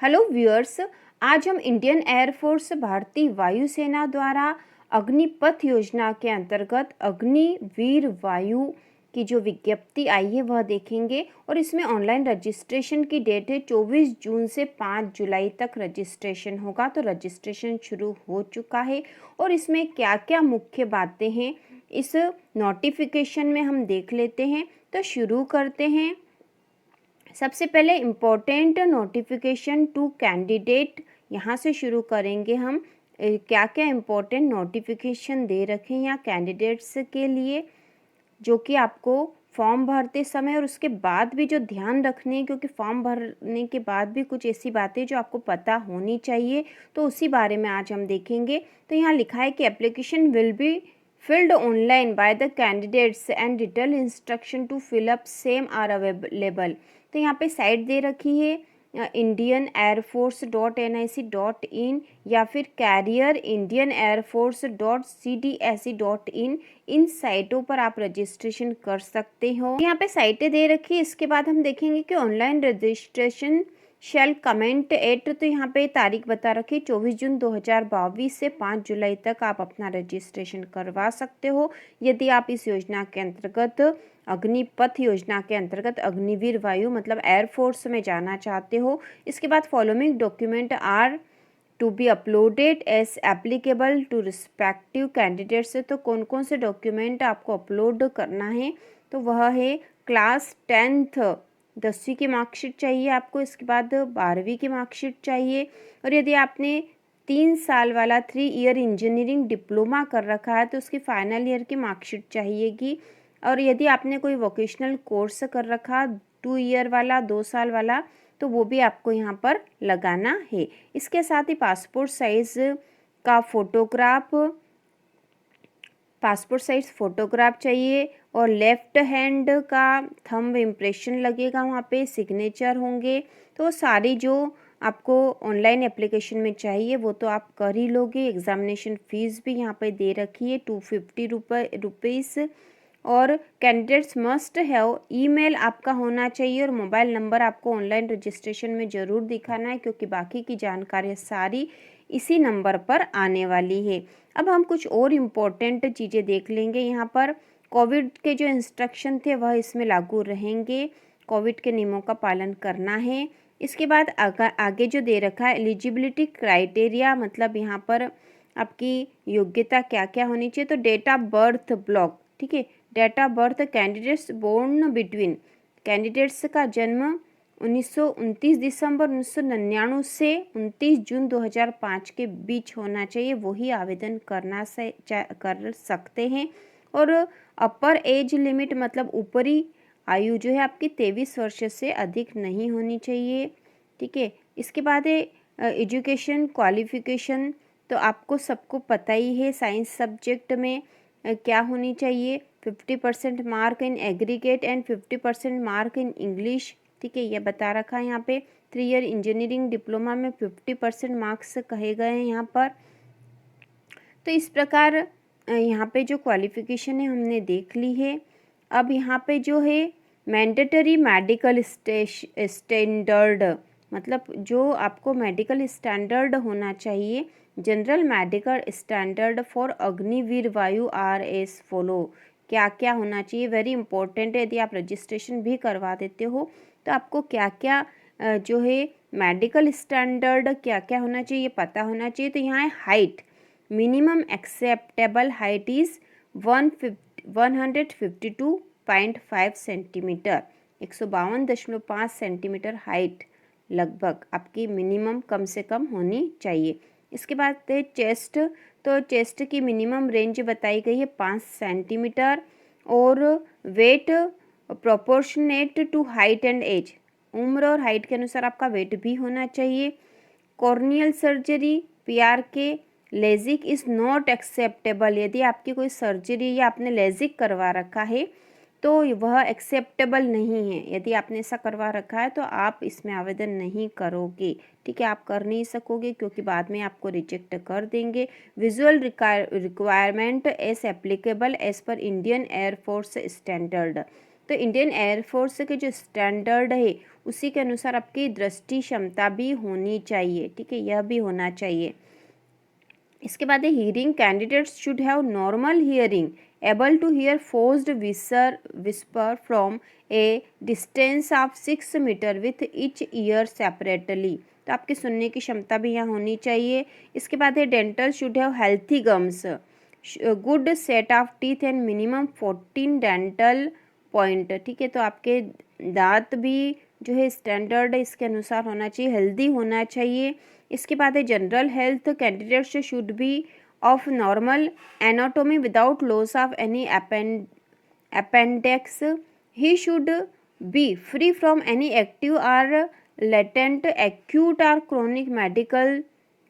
Hello viewers, आज हम Indian air force भारतीय वायुसेना द्वारा अग्निपथ योजना के अंतर्गत अग्निवीर वायु की जो विज्ञप्ति आई है वह देखेंगे। और इसमें ऑनलाइन रजिस्ट्रेशन की डेट है 24 जून से 5 जुलाई तक रजिस्ट्रेशन होगा। तो रजिस्ट्रेशन शुरू हो चुका है और इसमें क्या क्या मुख्य बातें हैं इस नोटिफिकेशन में हम देख लेते हैं। तो शुरू करते हैं। सबसे पहले इम्पोर्टेंट नोटिफिकेशन टू कैंडिडेट, यहाँ से शुरू करेंगे हम। क्या क्या इम्पोर्टेंट नोटिफिकेशन दे रखे हैं यहाँ कैंडिडेट्स के लिए, जो कि आपको फॉर्म भरते समय और उसके बाद भी जो ध्यान रखने, क्योंकि फॉर्म भरने के बाद भी कुछ ऐसी बातें जो आपको पता होनी चाहिए, तो उसी बारे में आज हम देखेंगे। तो यहाँ लिखा है कि application will be filled online by the candidates and detailed instruction to fill up same are available। तो यहाँ पे साइट दे रखी है indianairforce.nic.in या फिर career.indianairforce.cdse.in। इन साइटों पर आप रजिस्ट्रेशन कर सकते हो। यहाँ पे साइटें दे रखी है। इसके बाद हम देखेंगे कि online registration shall commence at, तो यहाँ पे तारीख बता रखी 24 जून 2022 से 5 जुलाई तक आप अपना रजिस्ट्रेशन करवा सकते हो यदि आप इस योजना के अंतर्गत, अग्निपथ योजना के अंतर्गत अग्निवीर वायु मतलब एयरफोर्स में जाना चाहते हो। इसके बाद following document are to be uploaded as applicable to respective candidates. तो कौन कौन से डॉक्यूमेंट आपको अपलोड करना है, तो वह है क्लास 10th 10वीं की मार्कशीट चाहिए आपको। इसके बाद 12वीं की मार्कशीट चाहिए। और यदि आपने 3 साल वाला 3 ईयर इंजीनियरिंग डिप्लोमा कर रखा है तो उसकी फाइनल ईयर की मार्कशीट चाहिएगी। और यदि आपने कोई वोकेशनल कोर्स कर रखा 2 ईयर वाला 2 साल वाला, तो वो भी आपको यहाँ पर लगाना है। इसके साथ ही पासपोर्ट साइज फोटोग्राफ चाहिए और लेफ्ट हैंड का थंब इम्प्रेशन लगेगा, वहाँ पे सिग्नेचर होंगे। तो सारी जो आपको ऑनलाइन एप्लीकेशन में चाहिए वो तो आप कर ही लोगे। एग्जामिनेशन फीस भी यहाँ पे दे रखी है 250 रुपीज़। और कैंडिडेट्स मस्ट हैव ईमेल आपका होना चाहिए और मोबाइल नंबर आपको ऑनलाइन रजिस्ट्रेशन में ज़रूर दिखाना है, क्योंकि बाकी की जानकारी सारी इसी नंबर पर आने वाली है। अब हम कुछ और इम्पोर्टेंट चीज़ें देख लेंगे। यहाँ पर कोविड के जो इंस्ट्रक्शन थे वह इसमें लागू रहेंगे। कोविड के नियमों का पालन करना है। इसके बाद आगे जो दे रखा है एलिजिबिलिटी क्राइटेरिया, मतलब यहाँ पर आपकी योग्यता क्या क्या होनी चाहिए। तो डेट ऑफ बर्थ ब्लॉक, ठीक है, date of birth candidates born between, candidates का जन्म 29 दिसंबर 1999 से 29 जून 2005 के बीच होना चाहिए, वही आवेदन कर सकते हैं। और अपर एज लिमिट मतलब ऊपरी आयु जो है आपकी 23 वर्ष से अधिक नहीं होनी चाहिए, ठीक है। इसके बाद है एजुकेशन क्वालिफिकेशन, तो आपको सबको पता ही है साइंस सब्जेक्ट में क्या होनी चाहिए। 50% mark in aggregate and 50% mark in English, ठीक है, ये बता रखा है यहाँ पे। 3 ईयर इंजीनियरिंग डिप्लोमा में 50% मार्क्स कहे गए हैं यहाँ पर। तो इस प्रकार यहाँ पे जो क्वालिफिकेशन है हमने देख ली है। अब यहाँ पे जो है मैंडेटरी मेडिकल स्टैंडर्ड, मतलब जो आपको मेडिकल स्टैंडर्ड होना चाहिए, general medical standard for Agniveer वायु आर एस फॉलो। क्या क्या होना चाहिए, वेरी इंपॉर्टेंट है। यदि आप रजिस्ट्रेशन भी करवा देते हो तो आपको क्या क्या जो है मेडिकल स्टैंडर्ड क्या क्या होना चाहिए पता होना चाहिए। तो यहाँ है height, minimum acceptable height is 152.5 centimetre, 152.5 centimetre height लगभग आपकी मिनिमम कम से कम होनी चाहिए। इसके बाद है चेस्ट, तो चेस्ट की मिनिमम रेंज बताई गई है 5 सेंटीमीटर। और weight proportionate to height and age, उम्र और हाइट के अनुसार आपका वेट भी होना चाहिए। Corneal surgery PRK Lasik is not acceptable, यदि आपकी कोई सर्जरी या आपने लेजिक करवा रखा है तो वह एक्सेप्टेबल नहीं है। यदि आपने ऐसा करवा रखा है तो आप इसमें आवेदन नहीं करोगे, ठीक है, आप कर नहीं सकोगे क्योंकि बाद में आपको रिजेक्ट कर देंगे। Visual requirement as applicable as per Indian air force standard, तो इंडियन एयरफोर्स के जो स्टैंडर्ड है उसी के अनुसार आपकी दृष्टि क्षमता भी होनी चाहिए, ठीक है, यह भी होना चाहिए। इसके बाद है hearing candidates should have normal hearing, able to hear forced whisper from a distance of 6 metre with each ear separately. तो आपकी सुनने की क्षमता भी यहाँ होनी चाहिए। इसके बाद है dental should have healthy gums, good set of teeth and minimum 14 dental point, ठीक है। तो आपके दांत भी जो है स्टैंडर्ड इसके अनुसार होना चाहिए, हेल्दी होना चाहिए। इसके बाद है general health candidates should be of normal anatomy without loss of any appendix, he should be free from any active और लेटेंट एक्यूट और क्रोनिक मेडिकल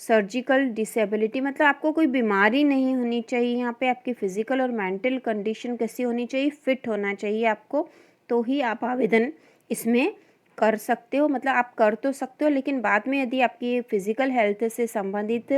सर्जिकल डिसेबिलिटी, मतलब आपको कोई बीमारी नहीं होनी चाहिए। यहाँ पे आपकी फिजिकल और मेंटल कंडीशन कैसी होनी चाहिए, फिट होना चाहिए आपको, तो ही आप आवेदन इसमें कर सकते हो। मतलब आप कर तो सकते हो, लेकिन बाद में यदि आपकी फिजिकल हेल्थ से संबंधित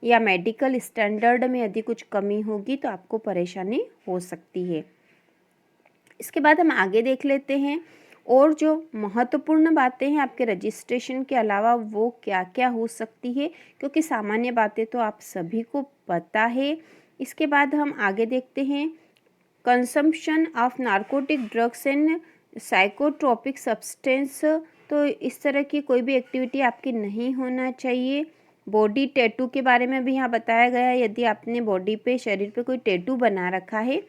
या मेडिकल स्टैंडर्ड में यदि कुछ कमी होगी तो आपको परेशानी हो सकती है। इसके बाद हम आगे देख लेते हैं और जो महत्वपूर्ण बातें हैं आपके रजिस्ट्रेशन के अलावा वो क्या क्या हो सकती है, क्योंकि सामान्य बातें तो आप सभी को पता है। इसके बाद हम आगे देखते हैं consumption of narcotic drugs and psychotropic substance, तो इस तरह की कोई भी एक्टिविटी आपकी नहीं होना चाहिए। बॉडी टैटू के बारे में भी यहाँ बताया गया है, यदि आपने बॉडी पे शरीर पे कोई टैटू बना रखा है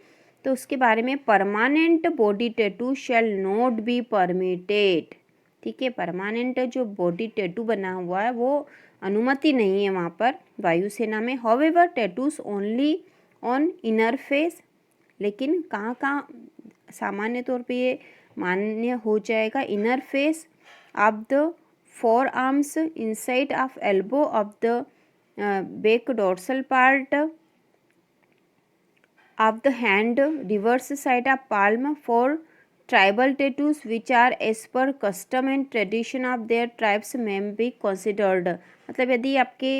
तो उसके बारे में permanent body tattoo shall not be permitted, ठीक है। परमानेंट जो बॉडी टैटू बना हुआ है वो अनुमति नहीं है वहाँ पर वायुसेना में। However tattoos only on inner face, लेकिन कहाँ कहाँ सामान्य तौर पे ये मान्य हो जाएगा, inner face of the four arms, inside of elbow of the back dorsal part of the hand, reverse side of palm for tribal tattoos which are as per custom and tradition of their tribes may be considered, मतलब यदि आपके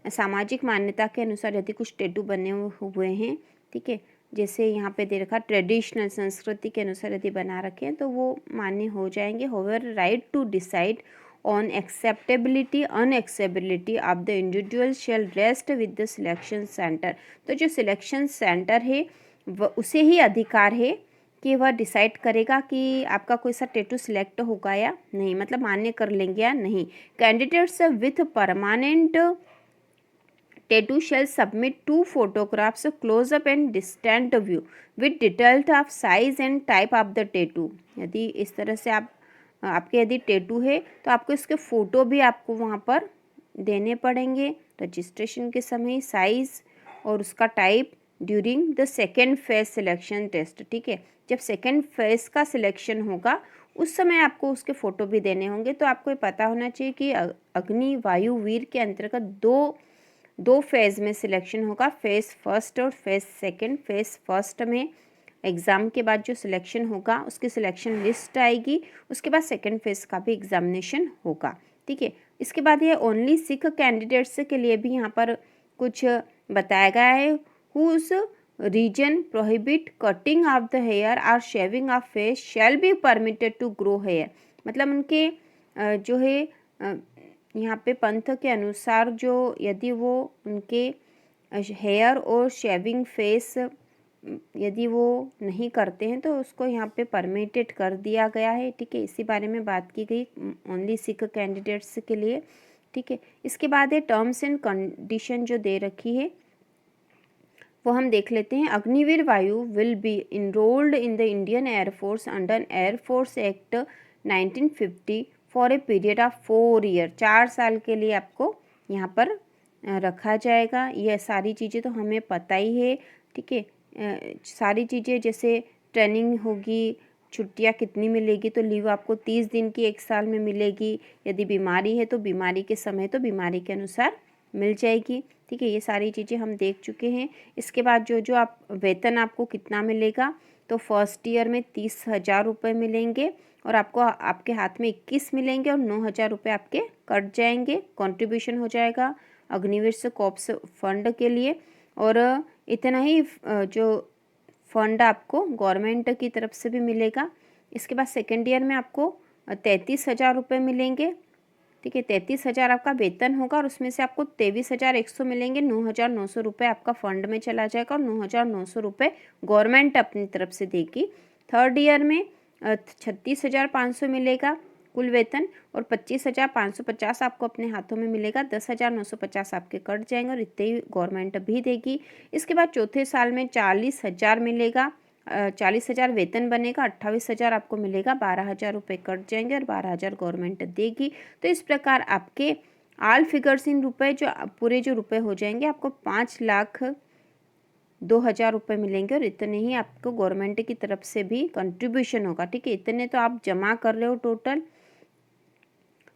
सामाजिक मान्यता के अनुसार यदि कुछ tattoo बने हुए हैं, ठीक है, जैसे यहाँ पे दे रखा ट्रेडिशनल संस्कृति के अनुसार यदि बना रखे हैं तो वो मान्य हो जाएंगे। However right to decide on acceptability unacceptability of the individual shall rest with the selection centre, तो जो सिलेक्शन सेंटर है वह उसे ही अधिकार है कि वह डिसाइड करेगा कि आपका कोई सा टैटू सिलेक्ट होगा या नहीं, मतलब मान्य कर लेंगे या नहीं। Candidates with permanent tattoo shall submit 2 photographs close up and distant view with detailed of size and type of the tattoo. यदि इस तरह से आपके यदि टैटू है तो आपको इसके फ़ोटो भी आपको वहाँ पर देने पड़ेंगे रजिस्ट्रेशन के समय, साइज़ और उसका type during the second phase selection test, ठीक है। जब सेकेंड फेज का सिलेक्शन होगा उस समय आपको उसके फ़ोटो भी देने होंगे। तो आपको ये पता होना चाहिए कि अग्नि वायु वीर के अंतर्गत दो फेज़ में सिलेक्शन होगा, फेज़ फर्स्ट और फेज़ सेकेंड। फेज़ फर्स्ट में एग्ज़ाम के बाद जो सिलेक्शन होगा उसकी सिलेक्शन लिस्ट आएगी, उसके बाद सेकेंड फेज़ का भी एग्जामिनेशन होगा, ठीक है। इसके बाद ये ओनली सिख कैंडिडेट्स के लिए भी यहाँ पर कुछ बताया गया है। Whose reason prohibit cutting of the hair और shaving of face shall be permitted to grow hair, मतलब उनके जो है यहाँ पे पंथ के अनुसार जो यदि वो उनके हेयर और शेविंग फेस यदि वो नहीं करते हैं तो उसको यहाँ पे परमिटेड कर दिया गया है, ठीक है। इसी बारे में बात की गई ओनली सिख कैंडिडेट्स के लिए, ठीक है। इसके बाद है टर्म्स एंड कंडीशन जो दे रखी है वो हम देख लेते हैं। अग्निवीर वायु will be enrolled in the Indian air force under air force act 1950 for a period of 4 year, 4 साल के लिए आपको यहाँ पर रखा जाएगा। यह सारी चीज़ें तो हमें पता ही है, ठीक है। सारी चीज़ें जैसे ट्रेनिंग होगी, छुट्टियाँ कितनी मिलेगी, तो लीव आपको 30 दिन की 1 साल में मिलेगी। यदि बीमारी है तो बीमारी के समय तो बीमारी के अनुसार मिल जाएगी, ठीक है। ये सारी चीज़ें हम देख चुके हैं। इसके बाद जो आप वेतन आपको कितना मिलेगा, तो फर्स्ट ईयर में 30,000 रुपये मिलेंगे और आपको आपके हाथ में 21 मिलेंगे और 9,000 रुपये आपके कट जाएंगे, कंट्रीब्यूशन हो जाएगा अग्निवीर से कॉर्प्स फंड के लिए। और इतना ही जो फंड आपको गवर्नमेंट की तरफ से भी मिलेगा। इसके बाद सेकेंड ईयर में आपको 33,000 रुपये मिलेंगे। ठीक है, 33,000 आपका वेतन होगा और उसमें से आपको 23,100 मिलेंगे। 9,900 रुपये आपका फंड में चला जाएगा और 9,900 रुपये गवर्नमेंट अपनी तरफ से देगी। थर्ड ईयर में 36,500 मिलेगा कुल वेतन और 25,550 आपको अपने हाथों में मिलेगा। 10,950 आपके कट जाएंगे और इतने ही गवर्नमेंट भी देगी। इसके बाद चौथे साल में 40,000 मिलेगा, 40,000 वेतन बनेगा, 28,000 आपको मिलेगा, 12,000 रुपये कट जाएंगे और 12,000 गवर्नमेंट देगी। तो इस प्रकार आपके ऑल फिगर्स इन रुपए जो पूरे जो रुपए हो जाएंगे आपको 5,02,000 रुपये मिलेंगे और इतने ही आपको गवर्नमेंट की तरफ से भी कंट्रीब्यूशन होगा। ठीक है, इतने तो आप जमा कर रहे हो टोटल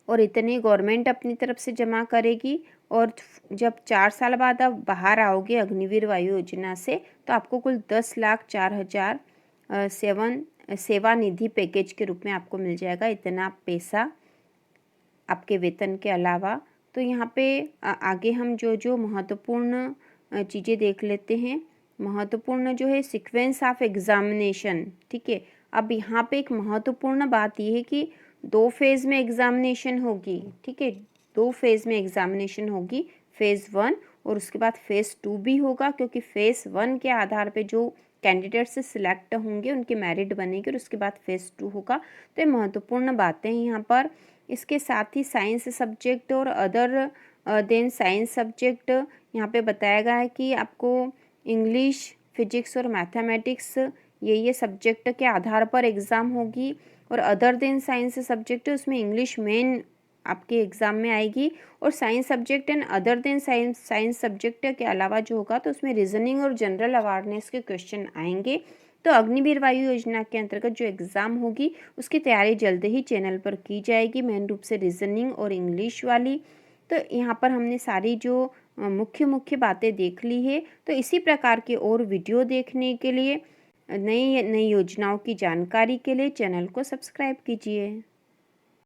और इतने गवर्नमेंट अपनी तरफ से जमा करेगी। और जब 4 साल बाद आप बाहर आओगे अग्निवीर वायु योजना से तो आपको कुल 10,04,000 सेवा निधि पैकेज के रूप में आपको मिल जाएगा, इतना पैसा आपके वेतन के अलावा। तो यहाँ पे आगे हम जो जो महत्वपूर्ण चीज़ें देख लेते हैं। महत्वपूर्ण जो है सीक्वेंस ऑफ एग्जामिनेशन। ठीक है, अब यहाँ पे एक महत्वपूर्ण बात यह है कि 2 फेज़ में एग्जामिनेशन होगी। ठीक है, 2 फेज़ में एग्जामिनेशन होगी, फेज़ 1 और उसके बाद फेज़ 2 भी होगा, क्योंकि फेज़ 1 के आधार पे जो कैंडिडेट से सिलेक्ट होंगे उनकी मेरिट बनेगी और उसके बाद फेज़ 2 होगा। तो ये महत्वपूर्ण बातें हैं यहाँ पर। इसके साथ ही साइंस सब्जेक्ट और अदर देन साइंस सब्जेक्ट यहाँ पे बताया गया है कि आपको इंग्लिश, फिजिक्स और मैथमेटिक्स ये सब्जेक्ट के आधार पर एग्ज़ाम होगी। और अदर देन साइंस सब्जेक्ट उसमें इंग्लिश मेन आपके एग्ज़ाम में आएगी और science subject and other than science subject के अलावा जो होगा तो उसमें रीजनिंग और जनरल अवेयरनेस के क्वेश्चन आएंगे। तो अग्निवीर वायु योजना के अंतर्गत जो एग्ज़ाम होगी उसकी तैयारी जल्द ही चैनल पर की जाएगी, मेन रूप से रीजनिंग और इंग्लिश वाली। तो यहाँ पर हमने सारी जो मुख्य मुख्य बातें देख ली है। तो इसी प्रकार के और वीडियो देखने के लिए, नई नई योजनाओं की जानकारी के लिए चैनल को सब्सक्राइब कीजिए।